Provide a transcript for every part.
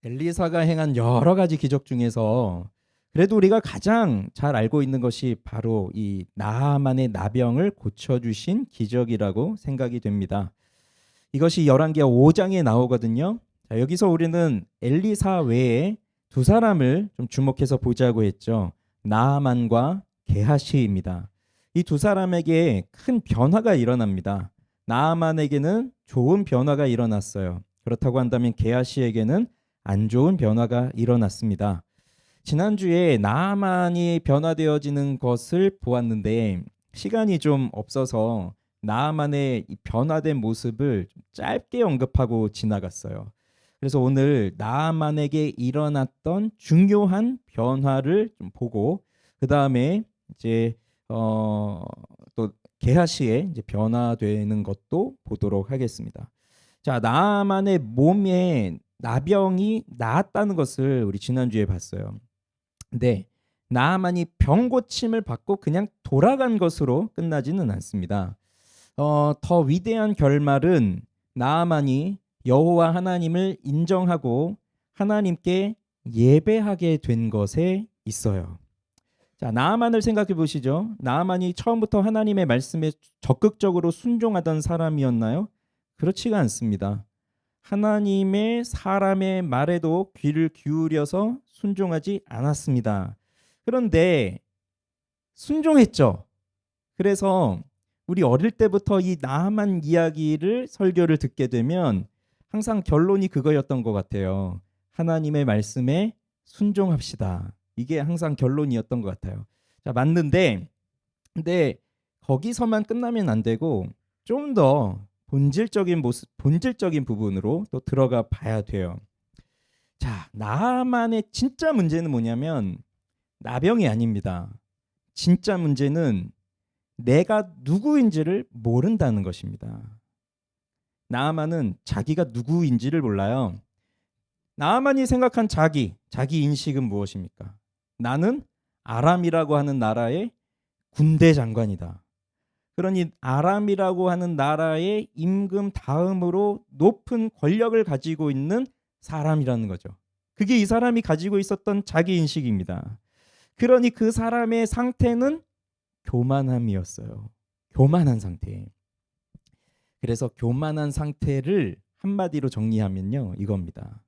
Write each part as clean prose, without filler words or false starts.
엘리사가 행한 여러 가지 기적 중에서 그래도 우리가 가장 잘 알고 있는 것이 바로 이 나하만의 나병을 고쳐주신 기적이라고 생각이 됩니다. 이것이 열왕기하 5장에 나오거든요. 자, 여기서 우리는 엘리사 외에 두 사람을 좀 주목해서 보자고 했죠. 나하만과 게하시입니다. 이 두 사람에게 큰 변화가 일어납니다. 나하만에게는 좋은 변화가 일어났어요. 그렇다고 한다면 게하시에게는 안 좋은 변화가 일어났습니다. 지난주에 나아만이 변화되어지는 것을 보았는데 시간이 좀 없어서 나아만의 이 변화된 모습을 좀 짧게 언급하고 지나갔어요. 그래서 오늘 나아만에게 일어났던 중요한 변화를 좀 보고 그 다음에 이제 또 게하시의 이제 변화되는 것도 보도록 하겠습니다. 자, 나아만의 몸에 나병이 나았다는 것을 우리 지난주에 봤어요. 근데 나아만이 병 고침을 받고 그냥 돌아간 것으로 끝나지는 않습니다. 더 위대한 결말은 나아만이 여호와 하나님을 인정하고 하나님께 예배하게 된 것에 있어요. 자, 나아만을 생각해 보시죠. 나아만이 처음부터 하나님의 말씀에 적극적으로 순종하던 사람이었나요? 그렇지가 않습니다. 하나님의 사람의 말에도 귀를 기울여서 순종하지 않았습니다. 그런데 순종했죠. 그래서 우리 어릴 때부터 이 나아만 이야기를 설교를 듣게 되면 항상 결론이 그거였던 것 같아요. 하나님의 말씀에 순종합시다. 이게 항상 결론이었던 것 같아요. 자, 맞는데 근데 거기서만 끝나면 안 되고 좀 더 본질적인 모습, 본질적인 부분으로 또 들어가 봐야 돼요. 자, 나만의 진짜 문제는 뭐냐면 나병이 아닙니다. 진짜 문제는 내가 누구인지를 모른다는 것입니다. 나아만은 자기가 누구인지를 몰라요. 나아만이 생각한 자기 인식은 무엇입니까? 나는 아람이라고 하는 나라의 군대 장관이다. 그러니 아람이라고 하는 나라의 임금 다음으로 높은 권력을 가지고 있는 사람이라는 거죠. 그게 이 사람이 가지고 있었던 자기 인식입니다. 그러니 그 사람의 상태는 교만함이었어요. 교만한 상태. 그래서 교만한 상태를 한마디로 정리하면요, 이겁니다.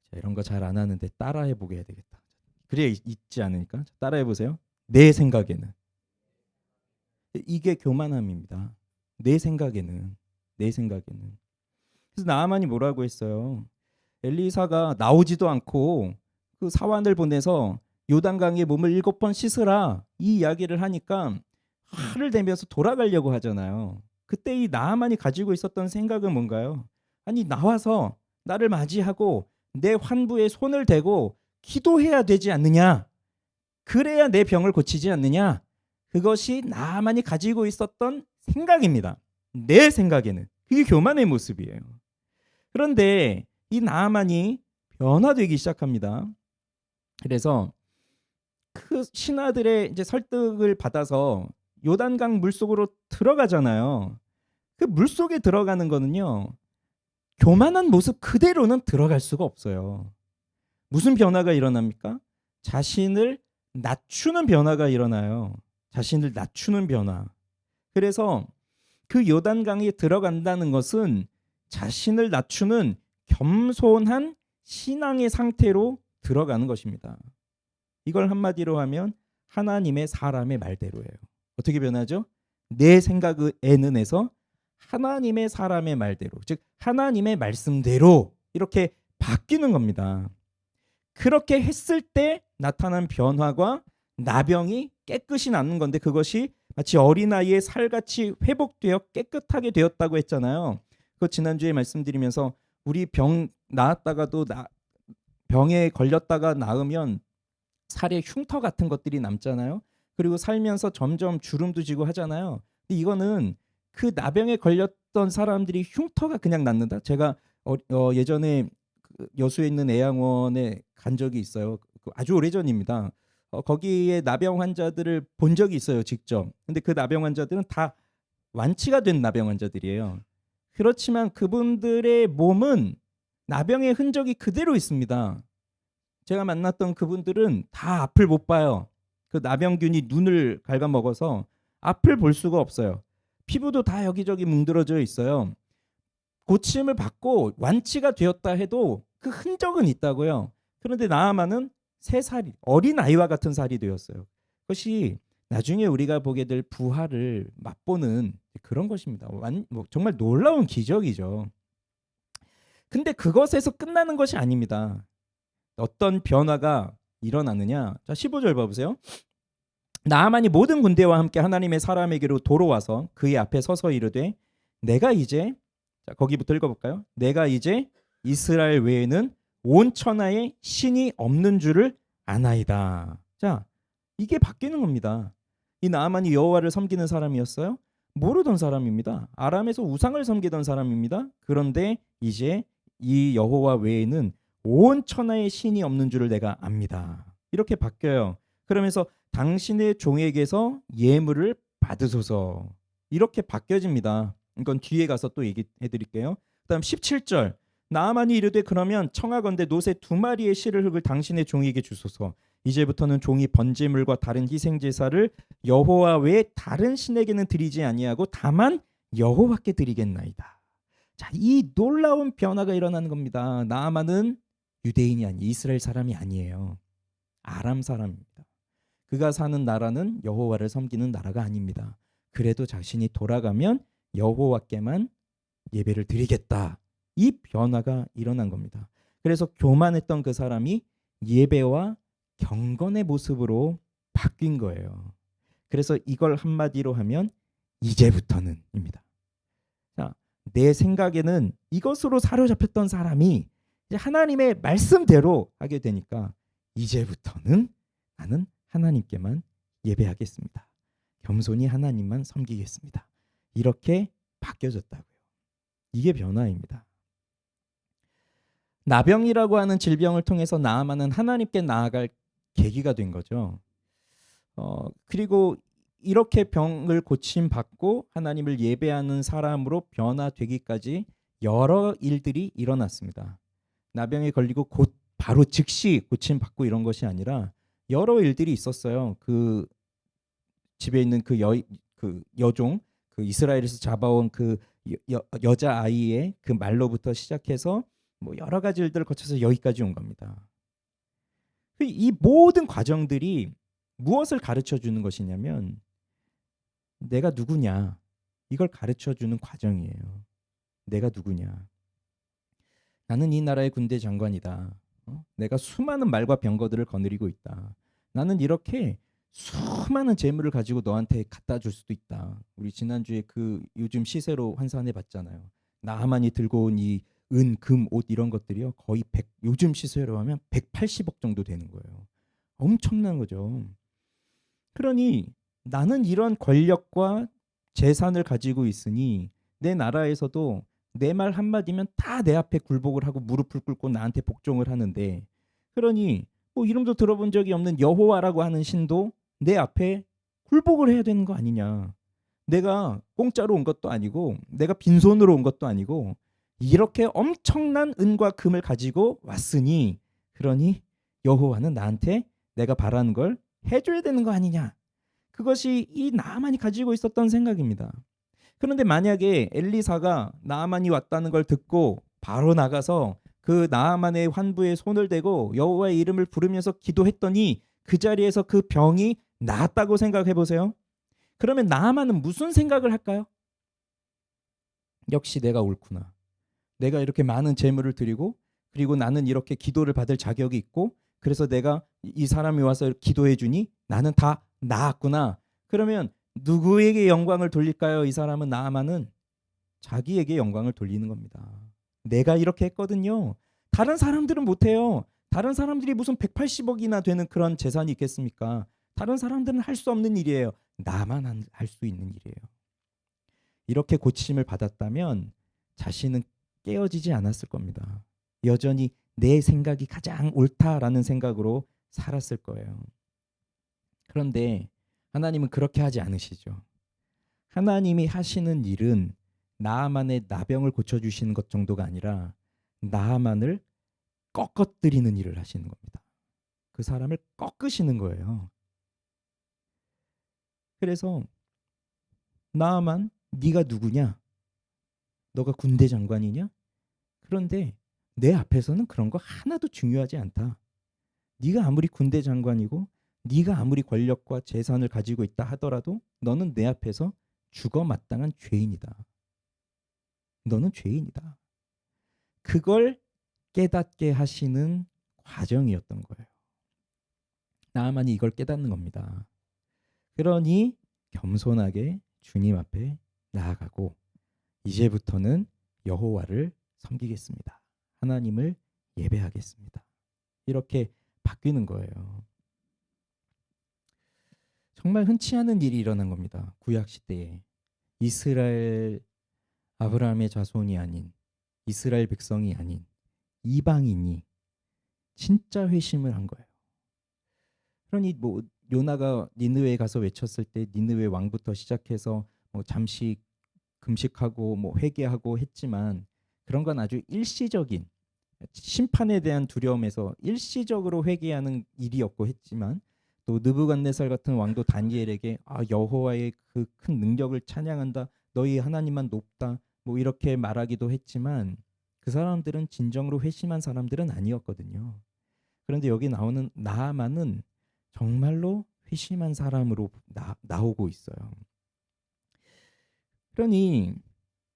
자, 이런 거 잘 안 하는데 따라해 보게 해야 되겠다. 그래야 있지 않으니까 따라해 보세요. 내 생각에는 이게 교만함입니다. 내 생각에는 내 생각에는. 그래서 나아만이 뭐라고 했어요? 엘리사가 나오지도 않고 그 사환을 보내서 요단강에 몸을 7번 씻으라 이 이야기를 하니까 화를 내면서 돌아가려고 하잖아요. 그때 이 나아만이 가지고 있었던 생각은 뭔가요? 아니 나와서 나를 맞이하고 내 환부에 손을 대고 기도해야 되지 않느냐? 그래야 내 병을 고치지 않느냐? 그것이 나만이 가지고 있었던 생각입니다. 내 생각에는 그게 교만의 모습이에요. 그런데 이 나만이 변화되기 시작합니다. 그래서 그 신하들의 이제 설득을 받아서 요단강 물속으로 들어가잖아요. 그 물속에 들어가는 거는요. 교만한 모습 그대로는 들어갈 수가 없어요. 무슨 변화가 일어납니까? 자신을 낮추는 변화가 일어나요. 자신을 낮추는 변화. 그래서 그 요단강에 들어간다는 것은 자신을 낮추는 겸손한 신앙의 상태로 들어가는 것입니다. 이걸 한마디로 하면 하나님의 사람의 말대로예요. 어떻게 변하죠? 내 생각에는 에서 하나님의 사람의 말대로, 즉 하나님의 말씀대로 이렇게 바뀌는 겁니다. 그렇게 했을 때 나타난 변화가 나병이 깨끗이 낫는 건데 그것이 마치 어린아이의 살같이 회복되어 깨끗하게 되었다고 했잖아요. 그 지난주에 말씀드리면서 우리 병 나았다가도 병에 걸렸다가 나으면 살에 흉터 같은 것들이 남잖아요. 그리고 살면서 점점 주름도 지고 하잖아요. 근데 이거는 그 나병에 걸렸던 사람들이 흉터가 그냥 낫는다. 제가 예전에 그 여수에 있는 애양원에 간 적이 있어요. 아주 오래전입니다. 거기에 나병 환자들을 본 적이 있어요, 직접. 근데 그 나병 환자들은 다 완치가 된 나병 환자들이에요. 그렇지만 그분들의 몸은 나병의 흔적이 그대로 있습니다. 제가 만났던 그분들은 다 앞을 못 봐요. 그 나병균이 눈을 갉아먹어서 앞을 볼 수가 없어요. 피부도 다 여기저기 뭉드러져 있어요. 고침을 받고 완치가 되었다 해도 그 흔적은 있다고요. 그런데 나아만은 3살이 어린 아이와 같은 살이 되었어요. 그것이 나중에 우리가 보게 될 부활을 맛보는 그런 것입니다. 정말 놀라운 기적이죠. 근데 그것에서 끝나는 것이 아닙니다. 어떤 변화가 일어나느냐? 자, 15절 봐보세요. 나아만이 모든 군대와 함께 하나님의 사람에게로 돌아와서 그의 앞에 서서 이르되 내가 이제, 자, 거기부터 읽어볼까요? 내가 이제 이스라엘 외에는 온 천하에 신이 없는 줄을 아나이다. 자, 이게 바뀌는 겁니다. 이 나아만이 여호와를 섬기는 사람이었어요? 모르던 사람입니다. 아람에서 우상을 섬기던 사람입니다. 그런데 이제 이 여호와 외에는 온 천하에 신이 없는 줄을 내가 압니다. 이렇게 바뀌어요. 그러면서 당신의 종에게서 예물을 받으소서. 이렇게 바뀌어집니다. 이건 뒤에 가서 또 얘기해 드릴게요. 그다음 17절. 나아만이 이르되 그러면 청하건대 노새 2마리의 실을 흙을 당신의 종에게 주소서. 이제부터는 종이 번제물과 다른 희생 제사를 여호와 외에 다른 신에게는 드리지 아니하고 다만 여호와께 드리겠나이다. 자, 이 놀라운 변화가 일어나는 겁니다. 나아만은 유대인이 아니 이스라엘 사람이 아니에요. 아람 사람입니다. 그가 사는 나라는 여호와를 섬기는 나라가 아닙니다. 그래도 자신이 돌아가면 여호와께만 예배를 드리겠다. 이 변화가 일어난 겁니다. 그래서 교만했던 그 사람이 예배와 경건의 모습으로 바뀐 거예요. 그래서 이걸 한마디로 하면 이제부터는입니다. 자, 내 생각에는 이것으로 사로잡혔던 사람이 이제 하나님의 말씀대로 하게 되니까 이제부터는 나는 하나님께만 예배하겠습니다. 겸손히 하나님만 섬기겠습니다. 이렇게 바뀌어졌다고요. 이게 변화입니다. 나병이라고 하는 질병을 통해서 나아만은 하나님께 나아갈 계기가 된 거죠. 그리고 이렇게 병을 고침받고 하나님을 예배하는 사람으로 변화되기까지 여러 일들이 일어났습니다. 나병에 걸리고 곧 바로 즉시 고침받고 이런 것이 아니라 여러 일들이 있었어요. 그 집에 있는 그 여종, 그 이스라엘에서 잡아온 그 여자 아이의 그 말로부터 시작해서 뭐 여러 가지 일들을 거쳐서 여기까지 온 겁니다. 이 모든 과정들이 무엇을 가르쳐 주는 것이냐면 내가 누구냐 이걸 가르쳐 주는 과정이에요. 내가 누구냐. 나는 이 나라의 군대 장관이다. 내가 수많은 말과 병거들을 거느리고 있다. 나는 이렇게 수많은 재물을 가지고 너한테 갖다 줄 수도 있다. 우리 지난주에 그 요즘 시세로 환산해 봤잖아요. 나하만이 들고 온 이 은, 금, 옷 이런 것들이요. 거의 요즘 시세로 하면 180억 정도 되는 거예요. 엄청난 거죠. 그러니 나는 이런 권력과 재산을 가지고 있으니 내 나라에서도 내 말 한마디면 다 내 앞에 굴복을 하고 무릎을 꿇고 나한테 복종을 하는데, 그러니 뭐 이름도 들어본 적이 없는 여호와라고 하는 신도 내 앞에 굴복을 해야 되는 거 아니냐. 내가 공짜로 온 것도 아니고 내가 빈손으로 온 것도 아니고 이렇게 엄청난 은과 금을 가지고 왔으니 그러니 여호와는 나한테 내가 바라는 걸 해줘야 되는 거 아니냐. 그것이 이 나아만이 가지고 있었던 생각입니다. 그런데 만약에 엘리사가 나아만이 왔다는 걸 듣고 바로 나가서 그 나아만의 환부에 손을 대고 여호와의 이름을 부르면서 기도했더니 그 자리에서 그 병이 나았다고 생각해 보세요. 그러면 나아만은 무슨 생각을 할까요? 역시 내가 옳구나. 내가 이렇게 많은 재물을 드리고 그리고 나는 이렇게 기도를 받을 자격이 있고 그래서 내가 이 사람이 와서 기도해 주니 나는 다 나았구나. 그러면 누구에게 영광을 돌릴까요? 이 사람은 나아만은 자기에게 영광을 돌리는 겁니다. 내가 이렇게 했거든요. 다른 사람들은 못해요. 다른 사람들이 무슨 180억이나 되는 그런 재산이 있겠습니까? 다른 사람들은 할 수 없는 일이에요. 나만 할 수 있는 일이에요. 이렇게 고침을 받았다면 자신은 깨어지지 않았을 겁니다. 여전히 내 생각이 가장 옳다라는 생각으로 살았을 거예요. 그런데 하나님은 그렇게 하지 않으시죠. 하나님이 하시는 일은 나아만의 나병을 고쳐주시는 것 정도가 아니라 나아만을 꺾어뜨리는 일을 하시는 겁니다. 그 사람을 꺾으시는 거예요. 그래서 나아만, 네가 누구냐? 너가 군대 장관이냐? 그런데 내 앞에서는 그런 거 하나도 중요하지 않다. 네가 아무리 군대 장관이고 네가 아무리 권력과 재산을 가지고 있다 하더라도 너는 내 앞에서 죽어 마땅한 죄인이다. 너는 죄인이다. 그걸 깨닫게 하시는 과정이었던 거예요. 나아만이 이걸 깨닫는 겁니다. 그러니 겸손하게 주님 앞에 나아가고 이제부터는 여호와를 섬기겠습니다. 하나님을 예배하겠습니다. 이렇게 바뀌는 거예요. 정말 흔치 않은 일이 일어난 겁니다. 구약 시대에 이스라엘 아브라함의 자손이 아닌 이스라엘 백성이 아닌 이방인이 진짜 회심을 한 거예요. 그러니 뭐 요나가 니느웨에 가서 외쳤을 때 니느웨 왕부터 시작해서 뭐 잠시 금식하고 뭐 회개하고 했지만 그런 건 아주 일시적인 심판에 대한 두려움에서 일시적으로 회개하는 일이었고 했지만 또 느부갓네살 같은 왕도 다니엘에게 여호와의 그 큰 능력을 찬양한다. 너희 하나님만 높다. 뭐 이렇게 말하기도 했지만 그 사람들은 진정으로 회심한 사람들은 아니었거든요. 그런데 여기 나오는 나아만은 정말로 회심한 사람으로 나오고 있어요. 그러니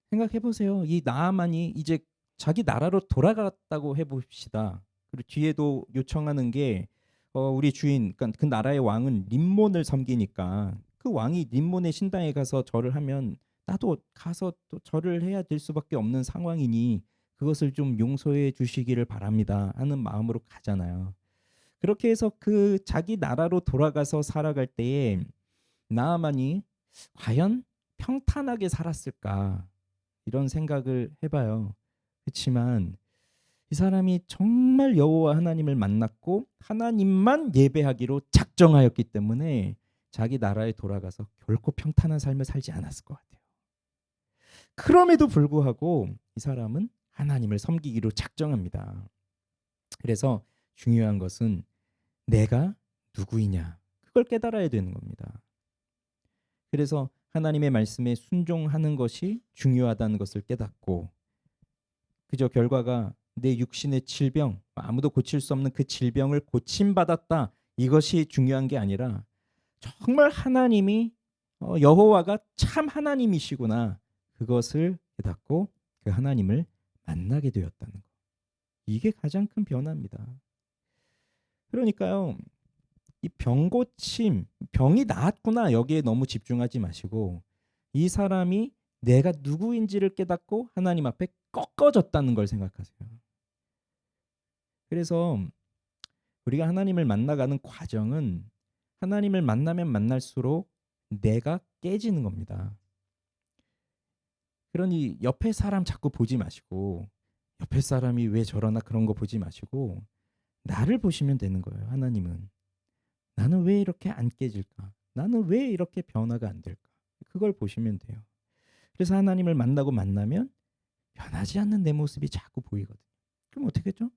생각해 보세요. 이 나아만이 이제 자기 나라로 돌아갔다고 해봅시다. 그리고 뒤에도 요청하는 게 우리 주인, 그러니까 그 나라의 왕은 림몬을 섬기니까 그 왕이 림몬의 신당에 가서 절을 하면 나도 가서 또 절을 해야 될 수밖에 없는 상황이니 그것을 좀 용서해 주시기를 바랍니다 하는 마음으로 가잖아요. 그렇게 해서 그 자기 나라로 돌아가서 살아갈 때에 나아만이 과연 평탄하게 살았을까 이런 생각을 해봐요. 그렇지만 이 사람이 정말 여호와 하나님을 만났고 하나님만 예배하기로 작정하였기 때문에 자기 나라에 돌아가서 결코 평탄한 삶을 살지 않았을 것 같아요. 그럼에도 불구하고 이 사람은 하나님을 섬기기로 작정합니다. 그래서 중요한 것은 내가 누구이냐 그걸 깨달아야 되는 겁니다. 그래서 하나님의 말씀에 순종하는 것이 중요하다는 것을 깨닫고 그저 결과가 내 육신의 질병, 아무도 고칠 수 없는 그 질병을 고침받았다. 이것이 중요한 게 아니라 정말 하나님이 여호와가 참 하나님이시구나. 그것을 깨닫고 그 하나님을 만나게 되었다는 것. 이게 가장 큰 변화입니다. 그러니까요. 이 병고침, 병이 나았구나. 여기에 너무 집중하지 마시고 이 사람이 내가 누구인지를 깨닫고 하나님 앞에 꺾어졌다는 걸 생각하세요. 그래서 우리가 하나님을 만나가는 과정은 하나님을 만나면 만날수록 내가 깨지는 겁니다. 그러니 옆에 사람 자꾸 보지 마시고 옆에 사람이 왜 저러나 그런 거 보지 마시고 나를 보시면 되는 거예요. 하나님은 나는 왜 이렇게 안 깨질까? 나는 왜 이렇게 변화가 안 될까? 그걸 보시면 돼요. 그래서 하나님을 만나면 변하지 않는 내 모습이 자꾸 보이거든요. 그럼 어떻게 했죠?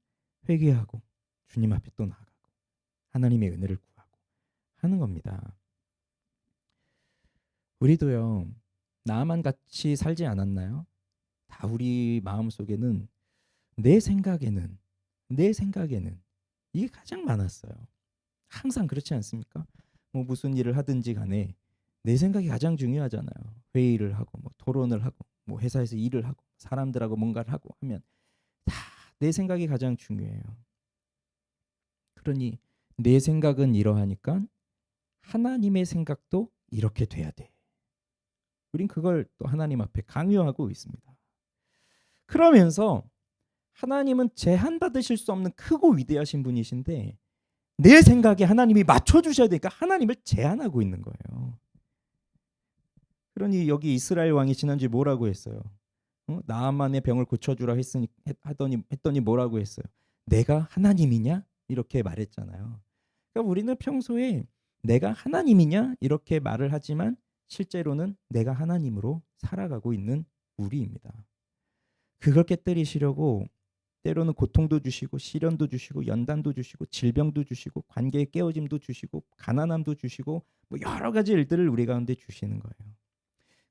회개하고 주님 앞에 또 나가고 하나님의 은혜를 구하고 하는 겁니다. 우리도요. 나만 같이 살지 않았나요? 다 우리 마음속에는 내 생각에는 이게 가장 많았어요. 항상 그렇지 않습니까? 뭐 무슨 일을 하든지 간에 내 생각이 가장 중요하잖아요. 회의를 하고 뭐 토론을 하고 뭐 회사에서 일을 하고 사람들하고 뭔가를 하고 하면 다 내 생각이 가장 중요해요. 그러니 내 생각은 이러하니까 하나님의 생각도 이렇게 돼야 돼. 우린 그걸 또 하나님 앞에 강요하고 있습니다. 그러면서 하나님은 제한받으실 수 없는 크고 위대하신 분이신데 내 생각에 하나님이 맞춰주셔야 되니까 하나님을 제한하고 있는 거예요. 그러니 여기 이스라엘 왕이 지난주에 뭐라고 했어요? 나아만의 병을 고쳐주라 했더니 뭐라고 했어요? 내가 하나님이냐? 이렇게 말했잖아요. 그러니까 우리는 평소에 내가 하나님이냐? 이렇게 말을 하지만 실제로는 내가 하나님으로 살아가고 있는 우리입니다. 그걸 깨뜨리시려고 때로는 고통도 주시고 시련도 주시고 연단도 주시고 질병도 주시고 관계의 깨어짐도 주시고 가난함도 주시고 뭐 여러 가지 일들을 우리 가운데 주시는 거예요.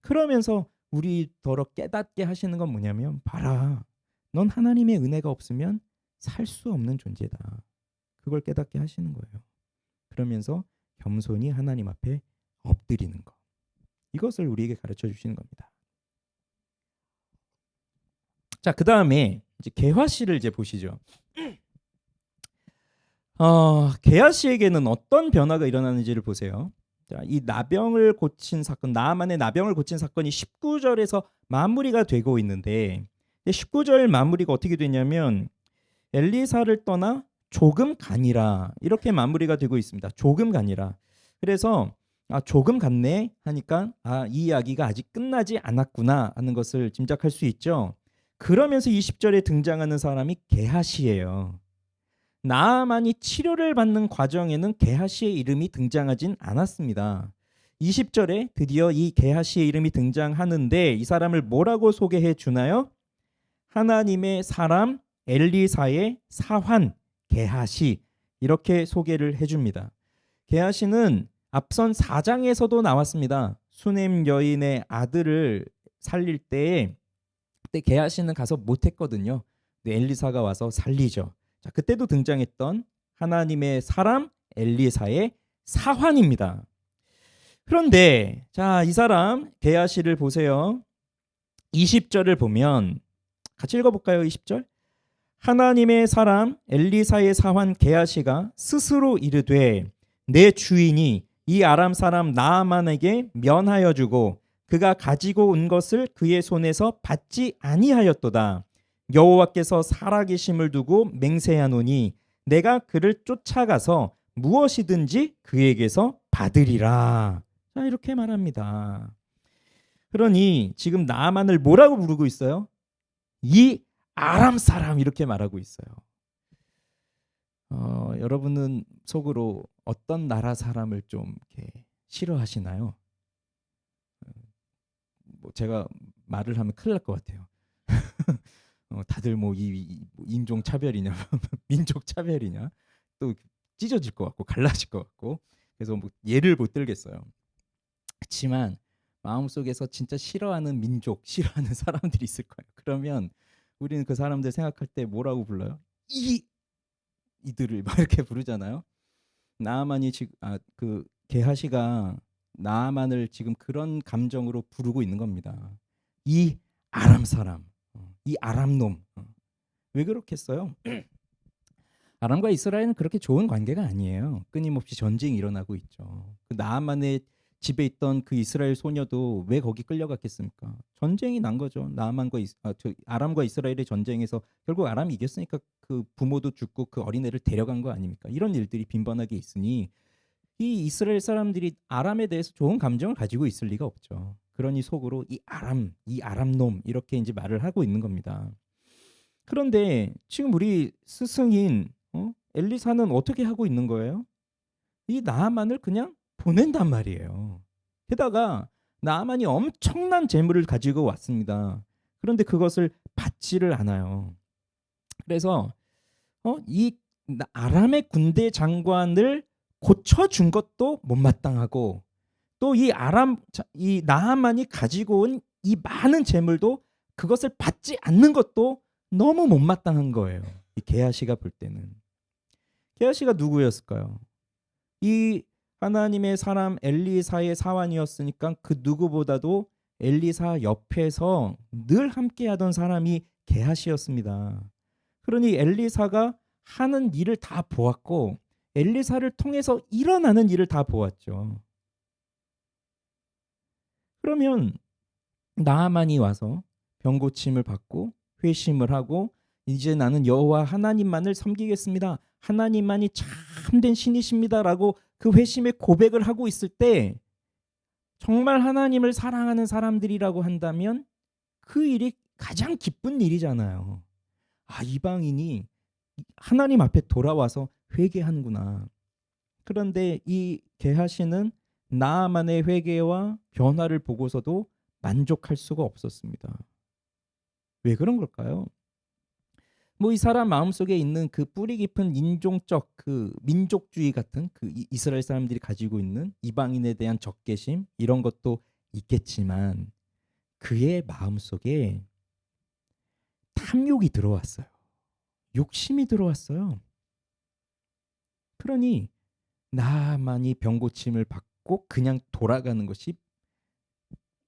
그러면서 우리더러 깨닫게 하시는 건 뭐냐면 봐라. 넌 하나님의 은혜가 없으면 살 수 없는 존재다. 그걸 깨닫게 하시는 거예요. 그러면서 겸손히 하나님 앞에 엎드리는 거. 이것을 우리에게 가르쳐 주시는 겁니다. 자, 그다음에 이제 게하시를 이제 보시죠. 게하시에게는 어떤 변화가 일어나는지를 보세요. 자, 이 나병을 고친 사건, 나아만의 나병을 고친 사건이 19절에서 마무리가 되고 있는데 19절 마무리가 어떻게 되냐면 엘리사를 떠나 조금 가니라 이렇게 마무리가 되고 있습니다. 조금 가니라. 그래서 조금 갔네 하니까 이 이야기가 아직 끝나지 않았구나 하는 것을 짐작할 수 있죠. 그러면서 20절에 등장하는 사람이 게하시예요. 나아만이 치료를 받는 과정에는 게하시의 이름이 등장하진 않았습니다. 20절에 드디어 이 게하시의 이름이 등장하는데 이 사람을 뭐라고 소개해 주나요? 하나님의 사람 엘리사의 사환 게하시 이렇게 소개를 해줍니다. 게하시는 앞선 4장에서도 나왔습니다. 수넴 여인의 아들을 살릴 때에 그때 게하시는 가서 못했거든요. 근데 엘리사가 와서 살리죠. 자, 그때도 등장했던 하나님의 사람 엘리사의 사환입니다. 그런데 자, 이 사람 게하시를 보세요. 20절을 보면 같이 읽어볼까요? 20절. 하나님의 사람 엘리사의 사환 게하시가 스스로 이르되 내 주인이 이 아람 사람 나아만에게 면하여 주고 그가 가지고 온 것을 그의 손에서 받지 아니하였도다. 여호와께서 살아계심을 두고 맹세하노니 내가 그를 쫓아가서 무엇이든지 그에게서 받으리라. 자, 이렇게 말합니다. 그러니 지금 나아만을 뭐라고 부르고 있어요? 이 아람 사람 이렇게 말하고 있어요. 여러분은 속으로 어떤 나라 사람을 좀 이렇게 싫어하시나요? 뭐 제가 말을 하면 큰일 날 것 같아요. 다들 뭐 인종 차별이냐, 민족 차별이냐, 또 찢어질 것 같고 갈라질 것 같고, 그래서 뭐 예를 못 들겠어요. 그렇지만 마음속에서 진짜 싫어하는 민족, 싫어하는 사람들이 있을 거예요. 그러면 우리는 그 사람들 생각할 때 뭐라고 불러요? 이들을 막 이렇게 부르잖아요. 나아만이 지금 그 게하시가 나아만을 지금 그런 감정으로 부르고 있는 겁니다. 이 아람 사람, 이 아람 놈. 왜 그렇겠어요? 아람과 이스라엘은 그렇게 좋은 관계가 아니에요. 끊임없이 전쟁이 일어나고 있죠. 그 나아만의 집에 있던 그 이스라엘 소녀도 왜 거기 끌려갔겠습니까? 전쟁이 난 거죠. 아람과 이스라엘의 전쟁에서 결국 아람이 이겼으니까 그 부모도 죽고 그 어린애를 데려간 거 아닙니까? 이런 일들이 빈번하게 있으니 이 이스라엘 사람들이 아람에 대해서 좋은 감정을 가지고 있을 리가 없죠. 그러니 속으로 이 아람 놈 이렇게 이제 말을 하고 있는 겁니다. 그런데 지금 우리 스승인 엘리사는 어떻게 하고 있는 거예요? 이 나아만을 그냥 보낸단 말이에요. 게다가 나아만이 엄청난 재물을 가지고 왔습니다. 그런데 그것을 받지를 않아요. 그래서 이 아람의 군대 장관을 고쳐준 것도 못마땅하고 또 이 나아만이 가지고 온 이 많은 재물도 그것을 받지 않는 것도 너무 못마땅한 거예요. 이 게하시가 볼 때는. 게하시가 누구였을까요? 이 하나님의 사람 엘리사의 사환이었으니까 그 누구보다도 엘리사 옆에서 늘 함께하던 사람이 게하시였습니다. 그러니 엘리사가 하는 일을 다 보았고 엘리사를 통해서 일어나는 일을 다 보았죠. 그러면 나아만이 와서 병고침을 받고 회심을 하고 이제 나는 여호와 하나님만을 섬기겠습니다. 하나님만이 참된 신이십니다라고 그 회심의 고백을 하고 있을 때 정말 하나님을 사랑하는 사람들이라고 한다면 그 일이 가장 기쁜 일이잖아요. 이방인이 하나님 앞에 돌아와서 회개하는구나. 그런데 이 게하시는 나아만의 회개와 변화를 보고서도 만족할 수가 없었습니다. 왜 그런 걸까요? 뭐 이 사람 마음속에 있는 그 뿌리 깊은 인종적 그 민족주의 같은 그 이스라엘 사람들이 가지고 있는 이방인에 대한 적개심 이런 것도 있겠지만 그의 마음속에 탐욕이 들어왔어요. 욕심이 들어왔어요. 그러니 나만이 병고침을 받고 그냥 돌아가는 것이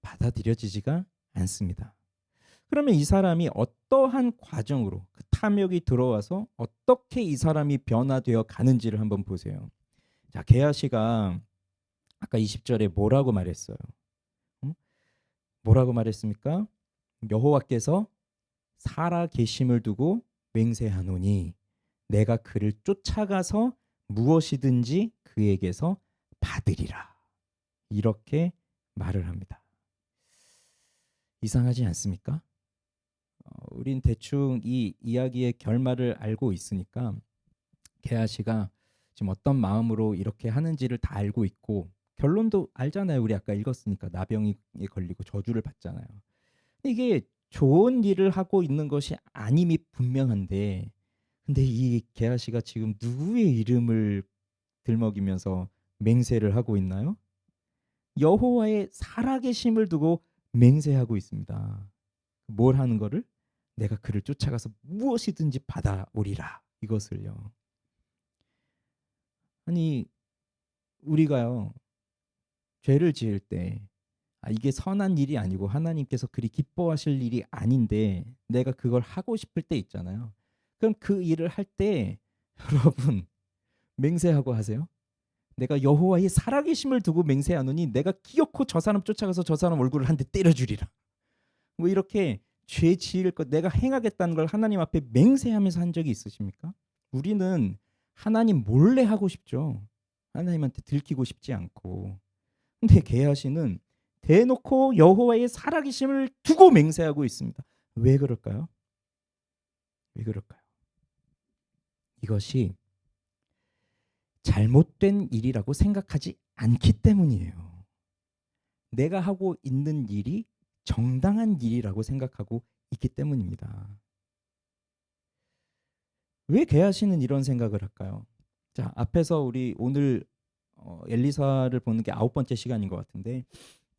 받아들여지지가 않습니다. 그러면 이 사람이 어떠한 과정으로 그 탐욕이 들어와서 어떻게 이 사람이 변화되어 가는지를 한번 보세요. 자, 게하시가 아까 20절에 뭐라고 말했어요? 뭐라고 말했습니까? 여호와께서 살아 계심을 두고 맹세하노니 내가 그를 쫓아가서 무엇이든지 그에게서 받으리라. 이렇게 말을 합니다. 이상하지 않습니까? 우린 대충 이 이야기의 결말을 알고 있으니까 게하시가 지금 어떤 마음으로 이렇게 하는지를 다 알고 있고 결론도 알잖아요. 우리 아까 읽었으니까 나병이 걸리고 저주를 받잖아요. 이게 좋은 일을 하고 있는 것이 아님이 분명한데 근데 이 게하시가 지금 누구의 이름을 들먹이면서 맹세를 하고 있나요? 여호와의 살아계심을 두고 맹세하고 있습니다. 뭘 하는 거를? 내가 그를 쫓아가서 무엇이든지 받아오리라. 이것을요. 아니 우리가요. 죄를 지을 때 이게 선한 일이 아니고 하나님께서 그리 기뻐하실 일이 아닌데 내가 그걸 하고 싶을 때 있잖아요. 그럼 그 일을 할 때 여러분 맹세하고 하세요. 내가 여호와의 살아계심을 두고 맹세하노니 내가 기어코 저 사람 쫓아가서 저 사람 얼굴을 한 대 때려주리라. 뭐 이렇게 죄 지을 것 내가 행하겠다는 걸 하나님 앞에 맹세하면서 한 적이 있으십니까? 우리는 하나님 몰래 하고 싶죠. 하나님한테 들키고 싶지 않고. 근데 게하시는 대놓고 여호와의 살아계심을 두고 맹세하고 있습니다. 왜 그럴까요? 왜 그럴까요? 이것이 잘못된 일이라고 생각하지 않기 때문이에요. 내가 하고 있는 일이 정당한 일이라고 생각하고 있기 때문입니다. 왜 게하시는 이런 생각을 할까요? 자, 앞에서 우리 오늘 엘리사를 보는 게 9번째 시간인 것 같은데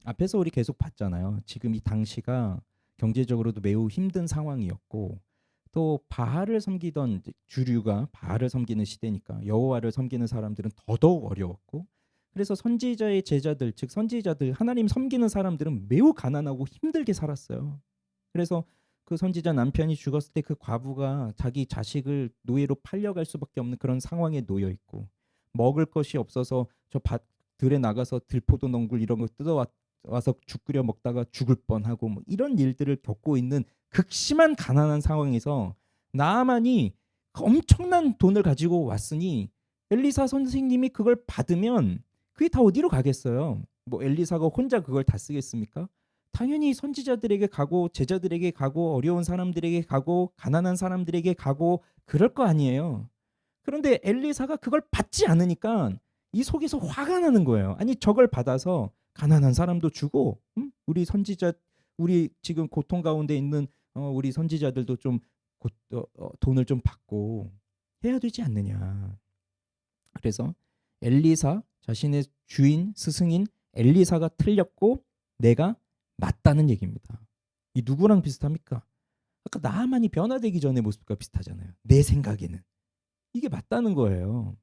앞에서 우리 계속 봤잖아요. 지금 이 당시가 경제적으로도 매우 힘든 상황이었고 또 바알을 섬기던 주류가 바알을 섬기는 시대니까 여호와를 섬기는 사람들은 더더욱 어려웠고 그래서 선지자의 제자들 즉 선지자들 하나님 섬기는 사람들은 매우 가난하고 힘들게 살았어요. 그래서 그 선지자 남편이 죽었을 때 그 과부가 자기 자식을 노예로 팔려갈 수밖에 없는 그런 상황에 놓여 있고 먹을 것이 없어서 저 밭들에 나가서 들포도 넝굴 이런 거 뜯어와서 죽 끓여 먹다가 죽을 뻔하고 뭐 이런 일들을 겪고 있는 극심한 가난한 상황에서 나아만이 엄청난 돈을 가지고 왔으니 엘리사 선생님이 그걸 받으면 그게 다 어디로 가겠어요? 뭐 엘리사가 혼자 그걸 다 쓰겠습니까? 당연히 선지자들에게 가고 제자들에게 가고 어려운 사람들에게 가고 가난한 사람들에게 가고 그럴 거 아니에요. 그런데 엘리사가 그걸 받지 않으니까 이 속에서 화가 나는 거예요. 아니 저걸 받아서 가난한 사람도 주고 우리 선지자 우리 지금 고통 가운데 있는 우리 선지자들도 좀 돈을 좀 받고 해야 되지 않느냐. 그래서 엘리사 자신의 주인 스승인 엘리사가 틀렸고 내가 맞다는 얘기입니다. 이 누구랑 비슷합니까? 아까 나하만이 변화되기 전의 모습과 비슷하잖아요. 내 생각에는. 이게 맞다는 거예요.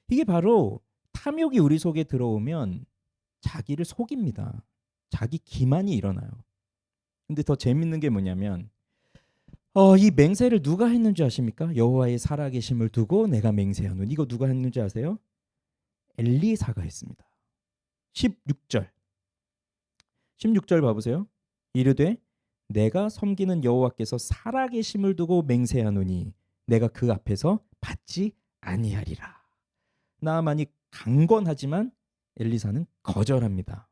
이게 바로 탐욕이 우리 속에 들어오면 자기를 속입니다. 자기 기만이 일어나요. 근데 더 재밌는 게 뭐냐면 이 맹세를 누가 했는지 아십니까? 여호와의 살아계심을 두고 내가 맹세하노니 이거 누가 했는지 아세요? 엘리사가 했습니다. 16절 16절 봐보세요. 이르되 내가 섬기는 여호와께서 살아계심을 두고 맹세하노니 내가 그 앞에서 받지 아니하리라. 나아만이 강권하지만 엘리사는 거절합니다.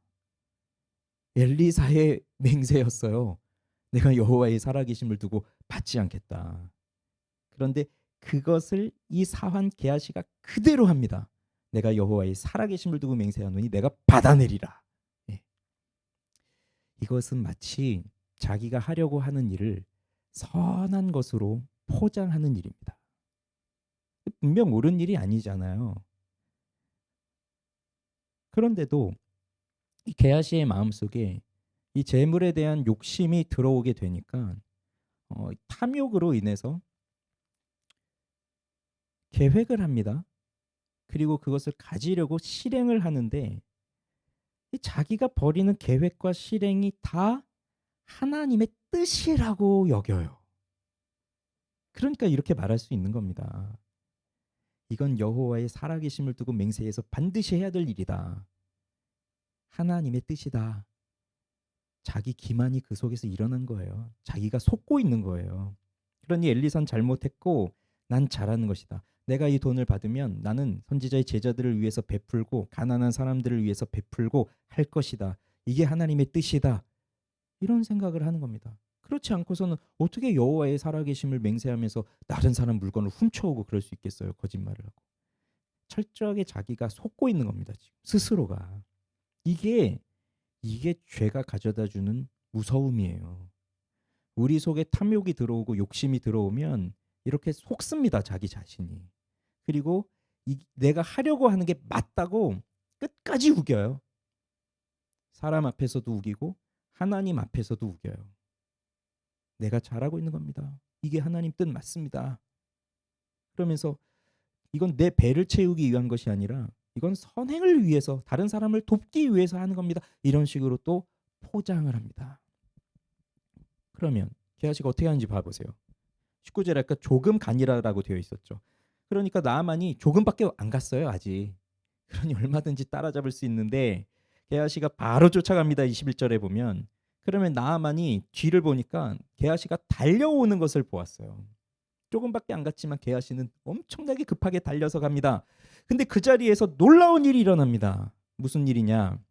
엘리사의 맹세였어요. 내가 여호와의 살아계심을 두고 받지 않겠다. 그런데 그것을 이 사환 게하시가 그대로 합니다. 내가 여호와의 살아계심을 두고 맹세하노니 내가 받아내리라. 예. 이것은 마치 자기가 하려고 하는 일을 선한 것으로 포장하는 일입니다. 분명 옳은 일이 아니잖아요. 그런데도 이 게하시의 마음속에 이 재물에 대한 욕심이 들어오게 되니까 탐욕으로 인해서 계획을 합니다. 그리고 그것을 가지려고 실행을 하는데 이 자기가 벌이는 계획과 실행이 다 하나님의 뜻이라고 여겨요. 그러니까 이렇게 말할 수 있는 겁니다. 이건 여호와의 살아계심을 두고 맹세해서 반드시 해야 될 일이다. 하나님의 뜻이다. 자기 기만이 그 속에서 일어난 거예요. 자기가 속고 있는 거예요. 그러니 엘리사는 잘못했고 난 잘하는 것이다. 내가 이 돈을 받으면 나는 선지자의 제자들을 위해서 베풀고 가난한 사람들을 위해서 베풀고 할 것이다. 이게 하나님의 뜻이다. 이런 생각을 하는 겁니다. 그렇지 않고서는 어떻게 여호와의 살아계심을 맹세하면서 다른 사람 물건을 훔쳐오고 그럴 수 있겠어요. 거짓말을 하고. 철저하게 자기가 속고 있는 겁니다. 지금 스스로가. 이게 죄가 가져다주는 무서움이에요. 우리 속에 탐욕이 들어오고 욕심이 들어오면 이렇게 속습니다. 자기 자신이. 그리고 내가 하려고 하는 게 맞다고 끝까지 우겨요. 사람 앞에서도 우기고 하나님 앞에서도 우겨요. 내가 잘하고 있는 겁니다. 이게 하나님 뜻 맞습니다. 그러면서 이건 내 배를 채우기 위한 것이 아니라 이건 선행을 위해서 다른 사람을 돕기 위해서 하는 겁니다. 이런 식으로 또 포장을 합니다. 그러면 게하시가 어떻게 하는지 봐보세요. 19절에 아까 조금 가니라라고 되어 있었죠. 그러니까 나아만이 조금밖에 안 갔어요. 아직. 그러니 얼마든지 따라잡을 수 있는데 게하시가 바로 쫓아갑니다. 21절에 보면. 그러면 나아만이 뒤를 보니까 게하시가 달려오는 것을 보았어요. 조금밖에 안 갔지만 게하시는 엄청나게 급하게 달려서 갑니다. 근데 그 자리에서 놀라운 일이 일어납니다. 무슨 일이냐?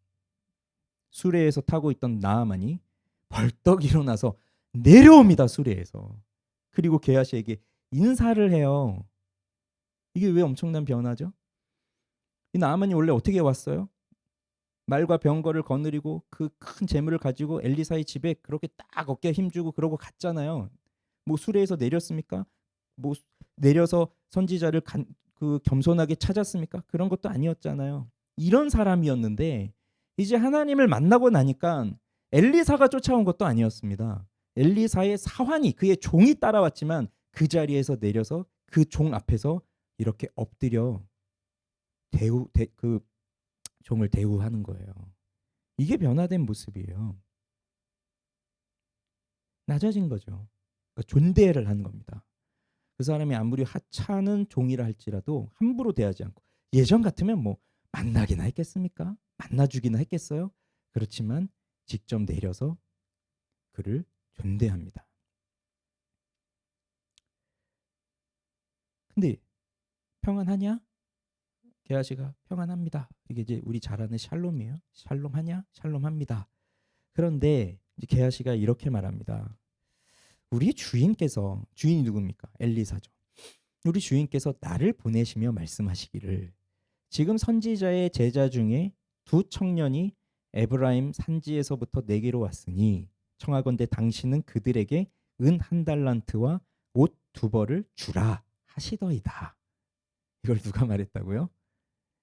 수레에서 타고 있던 나아만이 벌떡 일어나서 내려옵니다. 수레에서. 그리고 게하시에게 인사를 해요. 이게 왜 엄청난 변화죠? 이 나아만이 원래 어떻게 왔어요? 말과 병거를 거느리고 그 큰 재물을 가지고 엘리사의 집에 그렇게 딱 어깨에 힘주고 그러고 갔잖아요. 뭐 수레에서 내렸습니까? 뭐 내려서 선지자를 겸손하게 찾았습니까? 그런 것도 아니었잖아요. 이런 사람이었는데 이제 하나님을 만나고 나니까 엘리사가 쫓아온 것도 아니었습니다. 엘리사의 사환이 그의 종이 따라왔지만 그 자리에서 내려서 그 종 앞에서 이렇게 엎드려 그 종을 대우하는 거예요. 이게 변화된 모습이에요. 낮아진 거죠. 그러니까 존대를 하는 겁니다. 그 사람이 아무리 하찮은 종이라 할지라도 함부로 대하지 않고 예전 같으면 뭐 만나기나 했겠습니까? 만나주기나 했겠어요? 그렇지만 직접 내려서 그를 존대합니다. 근데 평안하냐? 게하시가 평안합니다. 이게 이제 우리 잘 아는 샬롬이에요. 샬롬하냐? 샬롬합니다. 그런데 이제 게하시가 이렇게 말합니다. 우리 주인께서, 주인이 누굽니까? 엘리사죠. 우리 주인께서 나를 보내시며 말씀하시기를 지금 선지자의 제자 중에 두 청년이 에브라임 산지에서부터 내게로 왔으니 청하건대 당신은 그들에게 은 1달란트와 옷 2벌을 주라 하시더이다. 이걸 누가 말했다고요?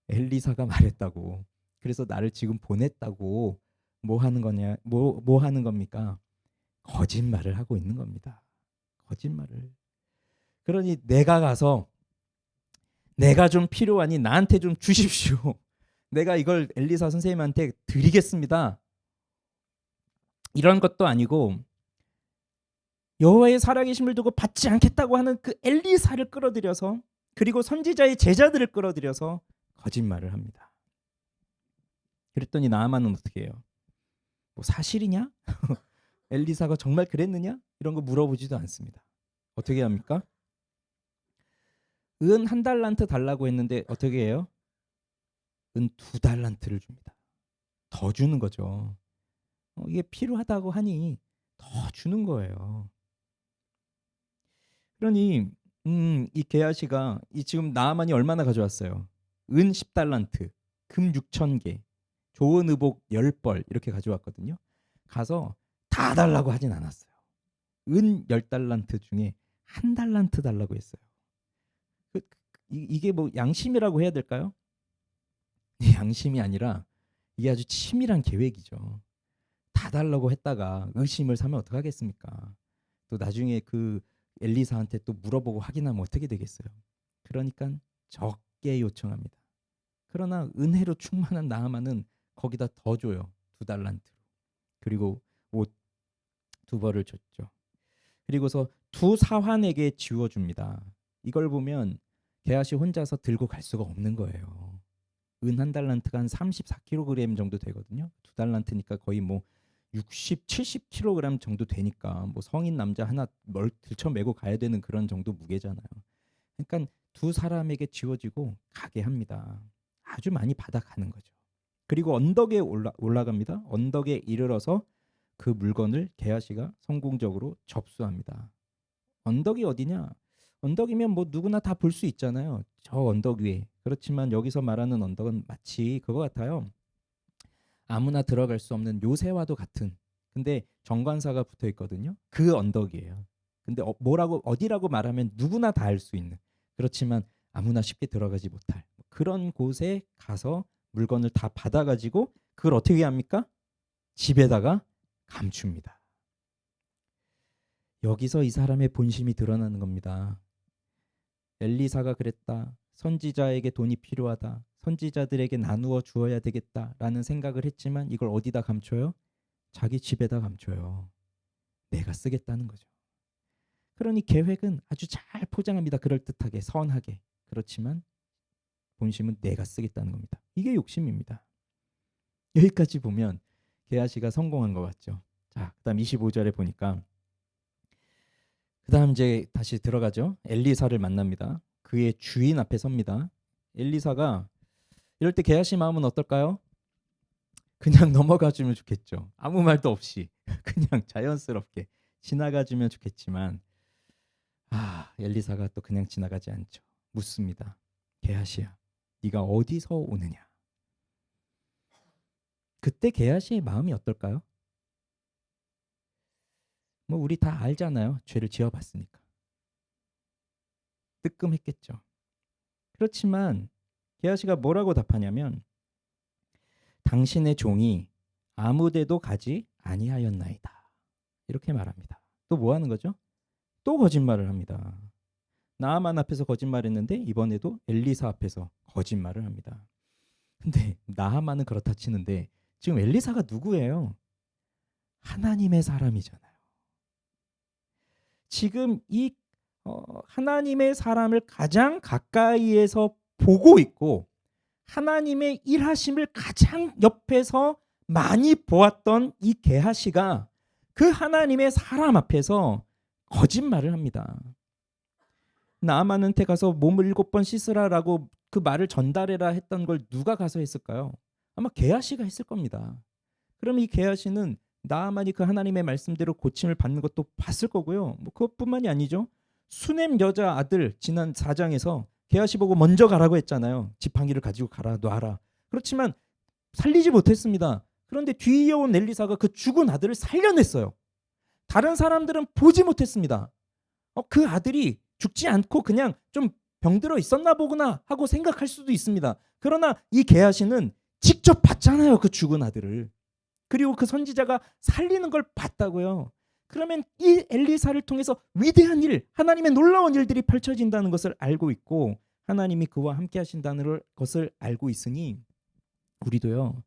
엘리사가 말했다고. 그래서 나를 지금 보냈다고. 뭐 하는 거냐? 뭐 하는 겁니까? 거짓말을 하고 있는 겁니다. 거짓말을. 그러니 내가 가서 내가 좀 필요하니 나한테 좀 주십시오. 내가 이걸 엘리사 선생님한테 드리겠습니다. 이런 것도 아니고 여호와의 살아계심을 두고 받지 않겠다고 하는 그 엘리사를 끌어들여서 그리고 선지자의 제자들을 끌어들여서 거짓말을 합니다. 그랬더니 나아만은 어떻게 해요? 뭐 사실이냐? 엘리사가 정말 그랬느냐? 이런 거 물어보지도 않습니다. 어떻게 합니까? 은 1달란트 달라고 했는데 어떻게 해요? 은 2달란트를 줍니다. 더 주는 거죠. 이게 필요하다고 하니 더 주는 거예요. 그러니 이 게하시가 지금 나아만이 얼마나 가져왔어요? 은 10달란트, 금 6,000개, 좋은 의복 10벌 이렇게 가져왔거든요. 가서 다 달라고 하진 않았어요. 은 10달란트 중에 한 달란트 달라고 했어요. 이게 뭐 양심이라고 해야 될까요? 양심이 아니라 이게 아주 치밀한 계획이죠. 다 달라고 했다가 의심을 사면 어떡하겠습니까? 또 나중에 그 엘리사한테 또 물어보고 확인하면 어떻게 되겠어요? 그러니까 적게 요청합니다. 그러나 은혜로 충만한 나아만은 거기다 더 줘요. 2달란트. 그리고 옷 2벌을 줬죠. 그리고서 2사환에게 지워줍니다. 이걸 보면 게하시 혼자서 들고 갈 수가 없는 거예요. 은 1달란트가 한 34kg 정도 되거든요. 2달란트니까 거의 뭐 60, 70kg 정도 되니까 뭐 성인 남자 하나 들쳐메고 가야 되는 그런 정도 무게잖아요. 그러니까 2사람에게 지워지고 가게 합니다. 아주 많이 받아가는 거죠. 그리고 언덕에 올라갑니다. 언덕에 이르러서 그 물건을 게하시가 성공적으로 접수합니다. 언덕이 어디냐? 언덕이면 뭐 누구나 다 볼 수 있잖아요. 저 언덕 위에. 그렇지만 여기서 말하는 언덕은 마치 그거 같아요. 아무나 들어갈 수 없는 요새와도 같은. 근데 정관사가 붙어 있거든요. 그 언덕이에요. 근데 뭐라고 어디라고 말하면 누구나 다 알 수 있는. 그렇지만 아무나 쉽게 들어가지 못할 그런 곳에 가서 물건을 다 받아가지고 그걸 어떻게 합니까? 집에다가 감춥니다. 여기서 이 사람의 본심이 드러나는 겁니다. 엘리사가 그랬다. 선지자에게 돈이 필요하다. 선지자들에게 나누어 주어야 되겠다라는 생각을 했지만 이걸 어디다 감춰요? 자기 집에다 감춰요. 내가 쓰겠다는 거죠. 그러니 계획은 아주 잘 포장합니다. 그럴듯하게 선하게. 그렇지만 본심은 내가 쓰겠다는 겁니다. 이게 욕심입니다. 여기까지 보면 게하시가 성공한 것 같죠. 자, 그다음 25절에 보니까 그다음 이제 다시 들어가죠. 엘리사를 만납니다. 그의 주인 앞에 섭니다. 엘리사가 이럴 때 게하시 마음은 어떨까요? 그냥 넘어가 주면 좋겠죠. 아무 말도 없이 그냥 자연스럽게 지나가 주면 좋겠지만 엘리사가 또 그냥 지나가지 않죠. 묻습니다. 게하시야, 네가 어디서 오느냐? 그때 게하시의 마음이 어떨까요? 뭐 우리 다 알잖아요. 죄를 지어봤으니까. 뜨끔했겠죠. 그렇지만 게하시가 뭐라고 답하냐면 당신의 종이 아무데도 가지 아니하였나이다. 이렇게 말합니다. 또 뭐 하는 거죠? 또 거짓말을 합니다. 나아만 앞에서 거짓말했는데 이번에도 엘리사 앞에서 거짓말을 합니다. 근데 나아만은 그렇다 치는데 지금 엘리사가 누구예요? 하나님의 사람이잖아요. 지금 이 하나님의 사람을 가장 가까이에서 보고 있고 하나님의 일하심을 가장 옆에서 많이 보았던 이 게하시가 그 하나님의 사람 앞에서 거짓말을 합니다. 나아만한테 가서 몸을 7번 씻으라라고 그 말을 전달해라 했던 걸 누가 가서 했을까요? 아마 게하시가 했을 겁니다. 그럼 이 게하시는 나아만이 그 하나님의 말씀대로 고침을 받는 것도 봤을 거고요. 뭐 그것뿐만이 아니죠. 수넴 여자 아들 지난 4장에서 게하시 보고 먼저 가라고 했잖아요. 지팡이를 가지고 가라 놔라. 그렇지만 살리지 못했습니다. 그런데 뒤에 온 엘리사가 그 죽은 아들을 살려냈어요. 다른 사람들은 보지 못했습니다. 그 아들이 죽지 않고 그냥 좀 병들어 있었나 보구나 하고 생각할 수도 있습니다. 그러나 이 게하시는 직접 봤잖아요. 그 죽은 아들을. 그리고 그 선지자가 살리는 걸 봤다고요. 그러면 이 엘리사를 통해서 위대한 일, 하나님의 놀라운 일들이 펼쳐진다는 것을 알고 있고 하나님이 그와 함께 하신다는 것을 알고 있으니 우리도요.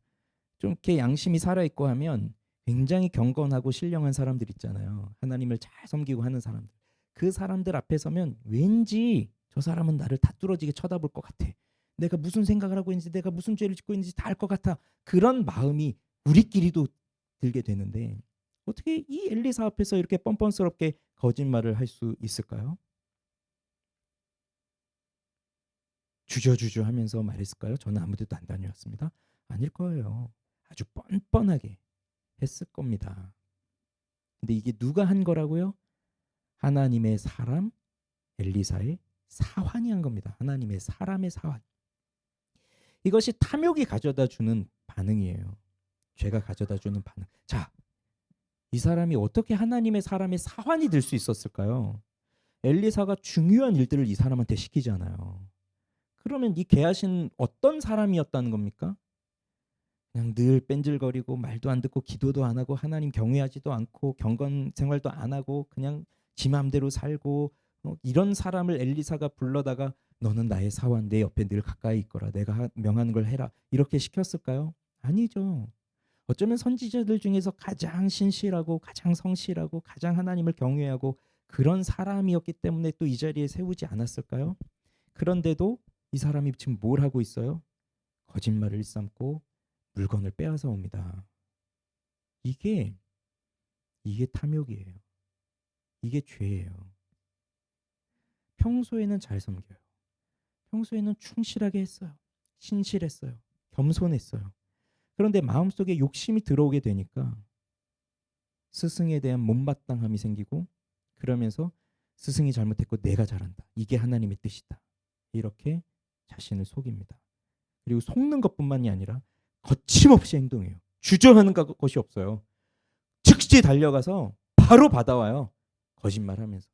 좀 이렇게 양심이 살아있고 하면 굉장히 경건하고 신령한 사람들 있잖아요. 하나님을 잘 섬기고 하는 사람들. 그 사람들 앞에 서면 왠지 저 사람은 나를 다 뚫어지게 쳐다볼 것 같아. 내가 무슨 생각을 하고 있는지 내가 무슨 죄를 짓고 있는지 다 알 것 같아. 그런 마음이 우리끼리도 들게 되는데 어떻게 이 엘리사 앞에서 이렇게 뻔뻔스럽게 거짓말을 할 수 있을까요? 주저주저 하면서 말했을까요? 저는 아무 데도 안 다녀왔습니다. 아닐 거예요. 아주 뻔뻔하게 했을 겁니다. 근데 이게 누가 한 거라고요? 하나님의 사람 엘리사의 사환이 한 겁니다. 하나님의 사람의 사환. 이것이 탐욕이 가져다 주는 반응이에요. 죄가 가져다 주는 반응. 자, 이 사람이 어떻게 하나님의 사람의 사환이 될 수 있었을까요? 엘리사가 중요한 일들을 이 사람한테 시키잖아요. 그러면 이 게하시는 어떤 사람이었다는 겁니까? 그냥 늘 뺀질거리고 말도 안 듣고 기도도 안 하고 하나님 경외하지도 않고 경건 생활도 안 하고 그냥 지 마음대로 살고 이런 사람을 엘리사가 불러다가 너는 나의 사원, 내 옆에 늘 가까이 있거라, 내가 명하는 걸 해라, 이렇게 시켰을까요? 아니죠. 어쩌면 선지자들 중에서 가장 신실하고 가장 성실하고 가장 하나님을 경외하고 그런 사람이었기 때문에 또 이 자리에 세우지 않았을까요? 그런데도 이 사람이 지금 뭘 하고 있어요? 거짓말을 일삼고 물건을 빼앗아 옵니다. 이게 탐욕이에요. 이게 죄예요. 평소에는 잘 섬겨요. 평소에는 충실하게 했어요. 신실했어요. 겸손했어요. 그런데 마음속에 욕심이 들어오게 되니까 스승에 대한 못마땅함이 생기고 그러면서 스승이 잘못했고 내가 잘한다. 이게 하나님의 뜻이다. 이렇게 자신을 속입니다. 그리고 속는 것뿐만이 아니라 거침없이 행동해요. 주저하는 것이 없어요. 즉시 달려가서 바로 받아와요. 거짓말하면서.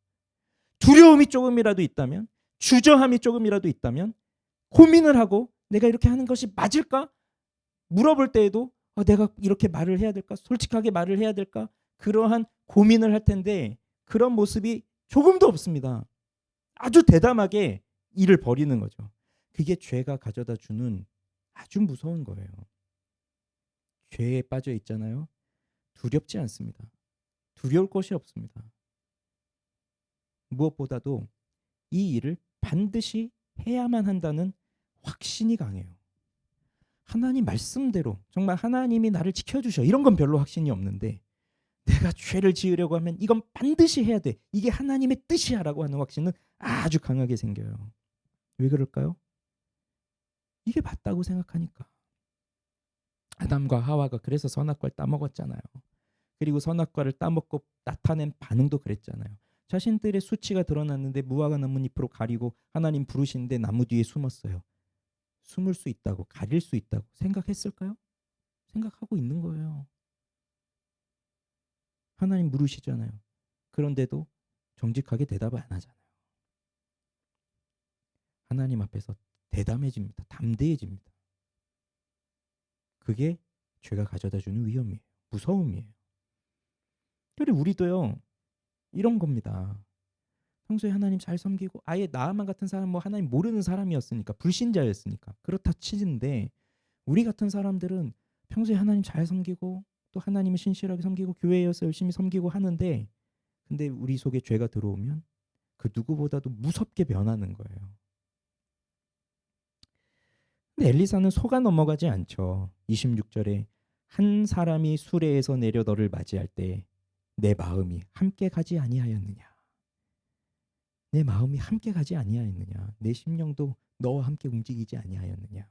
두려움이 조금이라도 있다면, 주저함이 조금이라도 있다면 고민을 하고 내가 이렇게 하는 것이 맞을까? 물어볼 때에도 내가 이렇게 말을 해야 될까? 솔직하게 말을 해야 될까? 그러한 고민을 할 텐데 그런 모습이 조금도 없습니다. 아주 대담하게 일을 벌이는 거죠. 그게 죄가 가져다 주는 아주 무서운 거예요. 죄에 빠져 있잖아요. 두렵지 않습니다. 두려울 것이 없습니다. 무엇보다도 이 일을 반드시 해야만 한다는 확신이 강해요. 하나님 말씀대로 정말 하나님이 나를 지켜주셔. 이런 건 별로 확신이 없는데 내가 죄를 지으려고 하면 이건 반드시 해야 돼. 이게 하나님의 뜻이야 라고 하는 확신은 아주 강하게 생겨요. 왜 그럴까요? 이게 맞다고 생각하니까. 아담과 하와가 그래서 선악과를 따먹었잖아요. 그리고 선악과를 따먹고 나타낸 반응도 그랬잖아요. 자신들의 수치가 드러났는데 무화과 나뭇잎으로 가리고 하나님 부르시는데 나무 뒤에 숨었어요. 숨을 수 있다고, 가릴 수 있다고 생각했을까요? 생각하고 있는 거예요. 하나님 물으시잖아요. 그런데도 정직하게 대답을 안 하잖아요. 하나님 앞에서 대담해집니다. 담대해집니다. 그게 죄가 가져다주는 위험이에요. 무서움이에요. 그래 우리도요. 이런 겁니다. 평소에 하나님 잘 섬기고 아예 나만 같은 사람 하나님 모르는 사람이었으니까 불신자였으니까 그렇다 치는데 우리 같은 사람들은 평소에 하나님 잘 섬기고 또 하나님을 신실하게 섬기고 교회에서 열심히 섬기고 하는데 근데 우리 속에 죄가 들어오면 그 누구보다도 무섭게 변하는 거예요. 근데 엘리사는 속아 넘어가지 않죠. 26절에 한 사람이 수레에서 내려 너를 맞이할 때 내 마음이 함께 가지 아니하였느냐. 내 마음이 함께 가지 아니하였느냐. 내 심령도 너와 함께 움직이지 아니하였느냐.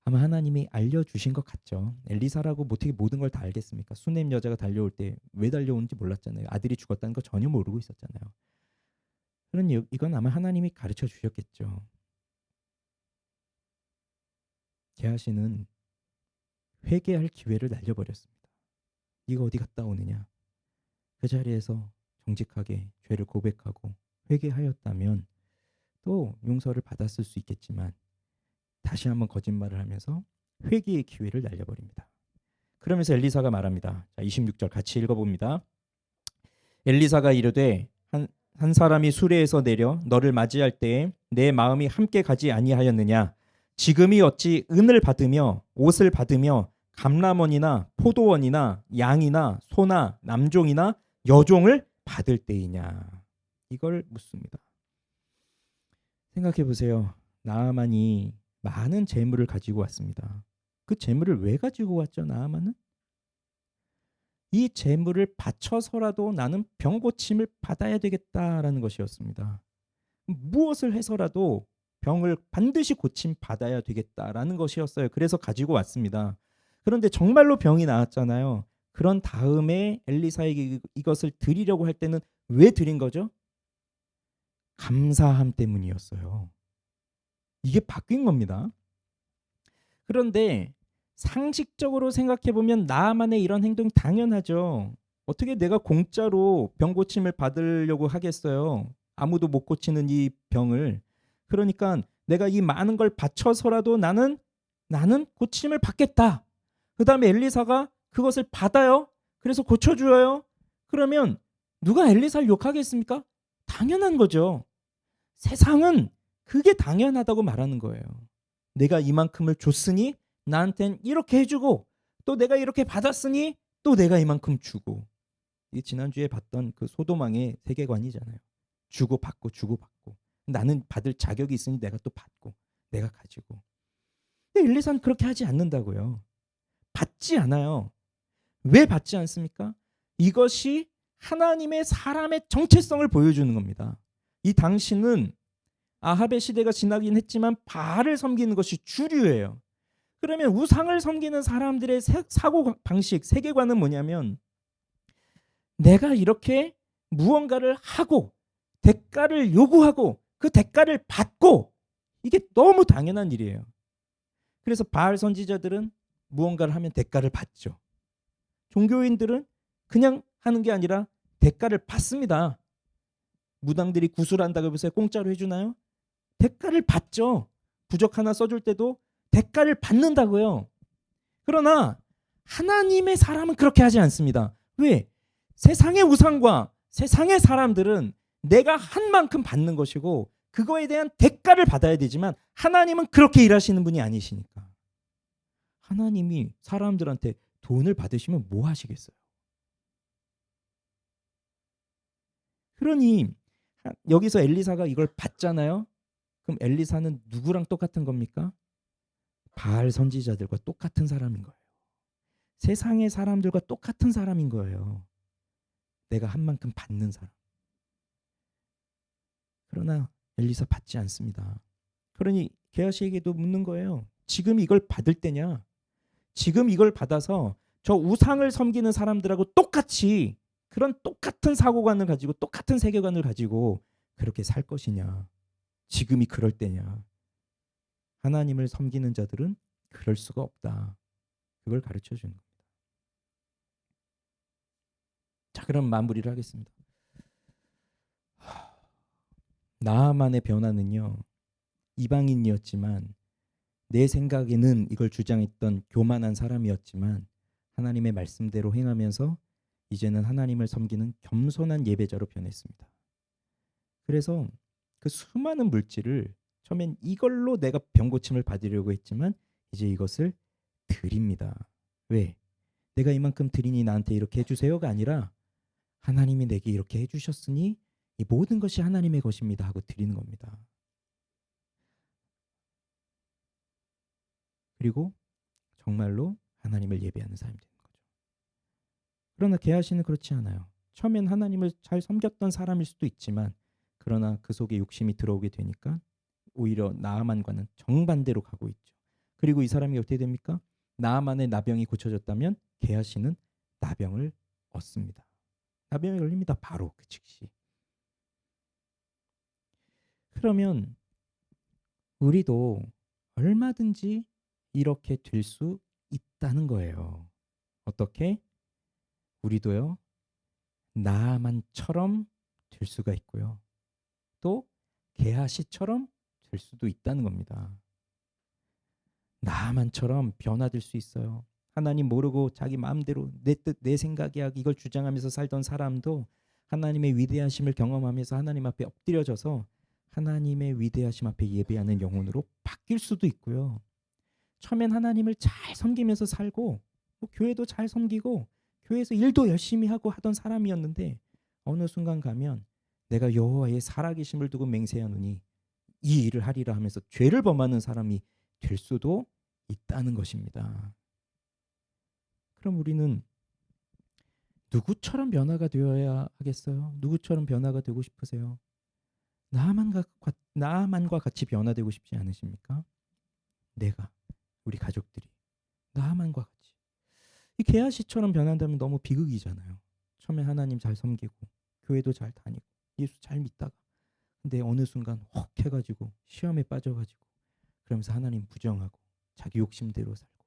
아마 하나님이 알려주신 것 같죠. 엘리사라고 어떻게 모든 걸 다 알겠습니까? 수넴 여자가 달려올 때 왜 달려오는지 몰랐잖아요. 아들이 죽었다는 거 전혀 모르고 있었잖아요. 그런 이건 아마 하나님이 가르쳐 주셨겠죠. 게하시는 회개할 기회를 날려버렸습니다. 네가 어디 갔다 오느냐. 그 자리에서 정직하게 죄를 고백하고 회개하였다면 또 용서를 받았을 수 있겠지만 다시 한번 거짓말을 하면서 회개의 기회를 날려버립니다. 그러면서 엘리사가 말합니다. 자, 26절 같이 읽어봅니다. 엘리사가 이르되 한 사람이 수레에서 내려 너를 맞이할 때에 내 마음이 함께 가지 아니하였느냐. 지금이 어찌 은을 받으며 옷을 받으며 감람원이나 포도원이나 양이나 소나 남종이나 여종을 받을 때이냐. 이걸 묻습니다. 생각해 보세요. 나아만이 많은 재물을 가지고 왔습니다. 그 재물을 왜 가지고 왔죠? 나아만은? 이 재물을 바쳐서라도 나는 병 고침을 받아야 되겠다라는 것이었습니다. 무엇을 해서라도 병을 반드시 고침 받아야 되겠다라는 것이었어요. 그래서 가지고 왔습니다. 그런데 정말로 병이 나았잖아요. 그런 다음에 엘리사에게 이것을 드리려고 할 때는 왜 드린 거죠? 감사함 때문이었어요. 이게 바뀐 겁니다. 그런데 상식적으로 생각해 보면 나만의 이런 행동이 당연하죠. 어떻게 내가 공짜로 병 고침을 받으려고 하겠어요? 아무도 못 고치는 이 병을. 그러니까 내가 이 많은 걸 바쳐서라도 나는 고침을 받겠다. 그다음에 엘리사가 그것을 받아요. 그래서 고쳐줘요. 그러면 누가 엘리사를 욕하겠습니까? 당연한 거죠. 세상은 그게 당연하다고 말하는 거예요. 내가 이만큼을 줬으니 나한텐 이렇게 해주고, 또 내가 이렇게 받았으니 또 내가 이만큼 주고. 이게 지난주에 봤던 그 소도망의 세계관이잖아요. 주고받고 주고받고. 나는 받을 자격이 있으니 내가 또 받고 내가 가지고. 근데 엘리사는 그렇게 하지 않는다고요. 받지 않아요. 왜 받지 않습니까? 이것이 하나님의 사람의 정체성을 보여주는 겁니다. 이 당시는 아합의 시대가 지나긴 했지만 바알을 섬기는 것이 주류예요. 그러면 우상을 섬기는 사람들의 사고 방식, 세계관은 뭐냐면, 내가 이렇게 무언가를 하고 대가를 요구하고 그 대가를 받고, 이게 너무 당연한 일이에요. 그래서 바알 선지자들은 무언가를 하면 대가를 받죠. 종교인들은 그냥 하는 게 아니라 대가를 받습니다. 무당들이 구슬한다고 해서 공짜로 해주나요? 대가를 받죠. 부적 하나 써줄 때도 대가를 받는다고요. 그러나 하나님의 사람은 그렇게 하지 않습니다. 왜? 세상의 우상과 세상의 사람들은 내가 한 만큼 받는 것이고 그거에 대한 대가를 받아야 되지만, 하나님은 그렇게 일하시는 분이 아니시니까. 하나님이 사람들한테 돈을 받으시면 뭐 하시겠어요? 그러니 여기서 엘리사가 이걸 받잖아요. 그럼 엘리사는 누구랑 똑같은 겁니까? 바알 선지자들과 똑같은 사람인 거예요. 세상의 사람들과 똑같은 사람인 거예요. 내가 한 만큼 받는 사람. 그러나 엘리사 받지 않습니다. 그러니 게하시에게도 묻는 거예요. 지금 이걸 받을 때냐? 지금 이걸 받아서 저 우상을 섬기는 사람들하고 똑같이 그런 똑같은 사고관을 가지고 똑같은 세계관을 가지고 그렇게 살 것이냐? 지금이 그럴 때냐? 하나님을 섬기는 자들은 그럴 수가 없다. 그걸 가르쳐 주는 겁니다. 자, 그럼 마무리를 하겠습니다. 나아만의 변화는요, 이방인이었지만 내 생각에는 이걸 주장했던 교만한 사람이었지만 하나님의 말씀대로 행하면서 이제는 하나님을 섬기는 겸손한 예배자로 변했습니다. 그래서 그 수많은 물질을 처음엔 이걸로 내가 병고침을 받으려고 했지만 이제 이것을 드립니다. 왜? 내가 이만큼 드리니 나한테 이렇게 해주세요가 아니라 하나님이 내게 이렇게 해주셨으니 이 모든 것이 하나님의 것입니다 하고 드리는 겁니다. 그리고 정말로 하나님을 예배하는 사람이 되는 거죠. 그러나 게하시는 그렇지 않아요. 처음엔 하나님을 잘 섬겼던 사람일 수도 있지만, 그러나 그 속에 욕심이 들어오게 되니까 오히려 나아만과는 정반대로 가고 있죠. 그리고 이 사람이 어떻게 됩니까? 나아만의 나병이 고쳐졌다면 게하시는 나병을 얻습니다. 나병이 걸립니다. 바로 그 즉시. 그러면 우리도 얼마든지 이렇게 될 수 있다는 거예요. 어떻게? 우리도요, 나아만처럼 될 수가 있고요. 또 게하시처럼 될 수도 있다는 겁니다. 나아만처럼 변화될 수 있어요. 하나님 모르고 자기 마음대로 내 뜻, 내 생각이야 이걸 주장하면서 살던 사람도 하나님의 위대하심을 경험하면서 하나님 앞에 엎드려져서 하나님의 위대하심 앞에 예배하는 영혼으로 바뀔 수도 있고요. 처음엔 하나님을 잘 섬기면서 살고 교회도 잘 섬기고 교회에서 일도 열심히 하고 하던 사람이었는데 어느 순간 가면 내가 여호와의 살아계심을 두고 맹세하노니 이 일을 하리라 하면서 죄를 범하는 사람이 될 수도 있다는 것입니다. 그럼 우리는 누구처럼 변화가 되어야 하겠어요? 누구처럼 변화가 되고 싶으세요? 나아만과 같이 변화되고 싶지 않으십니까? 내가, 우리 가족들이 나아만과 같이. 이 게하시처럼 변한다면 너무 비극이잖아요. 처음에 하나님 잘 섬기고 교회도 잘 다니고 예수 잘 믿다가 근데 어느 순간 혹 해가지고 시험에 빠져가지고 그러면서 하나님 부정하고 자기 욕심대로 살고.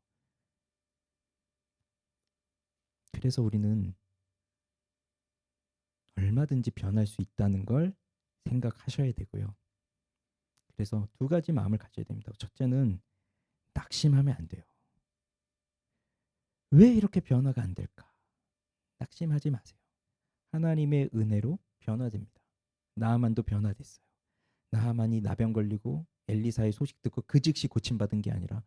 그래서 우리는 얼마든지 변할 수 있다는 걸 생각하셔야 되고요. 그래서 두 가지 마음을 가져야 됩니다. 첫째는 낙심하면 안 돼요. 왜 이렇게 변화가 안 될까? 낙심하지 마세요. 하나님의 은혜로 변화됩니다. 나아만도 변화됐어요. 나아만이 나병 걸리고 엘리사의 소식 듣고 그 즉시 고침받은 게 아니라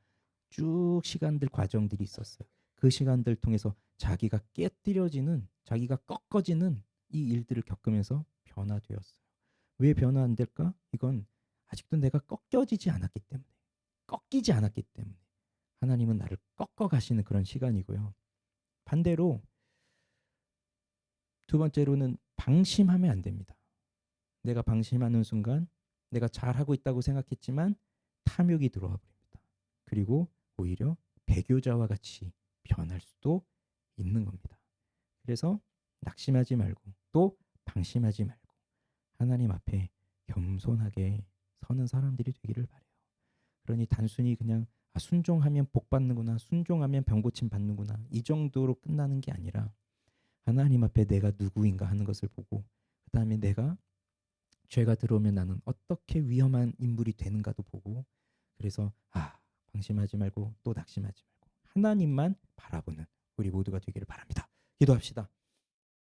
쭉 시간들 과정들이 있었어요. 그 시간들 통해서 자기가 깨뜨려지는, 자기가 꺾어지는 이 일들을 겪으면서 변화되었어요. 왜 변화 안 될까? 이건 아직도 내가 꺾여지지 않았기 때문에, 꺾이지 않았기 때문에 하나님은 나를 꺾어 가시는 그런 시간이고요. 반대로 두 번째로는 방심하면 안 됩니다. 내가 방심하는 순간 내가 잘하고 있다고 생각했지만 탐욕이 들어와 버립니다. 그리고 오히려 배교자와 같이 변할 수도 있는 겁니다. 그래서 낙심하지 말고 또 방심하지 말고 하나님 앞에 겸손하게 서는 사람들이 되기를 바라요. 그러니 단순히 그냥 순종하면 복 받는구나, 순종하면 병 고침 받는구나 이 정도로 끝나는 게 아니라 하나님 앞에 내가 누구인가 하는 것을 보고 그다음에 내가 죄가 들어오면 나는 어떻게 위험한 인물이 되는가도 보고 그래서 방심하지 말고 또 낙심하지 말고 하나님만 바라보는 우리 모두가 되기를 바랍니다. 기도합시다.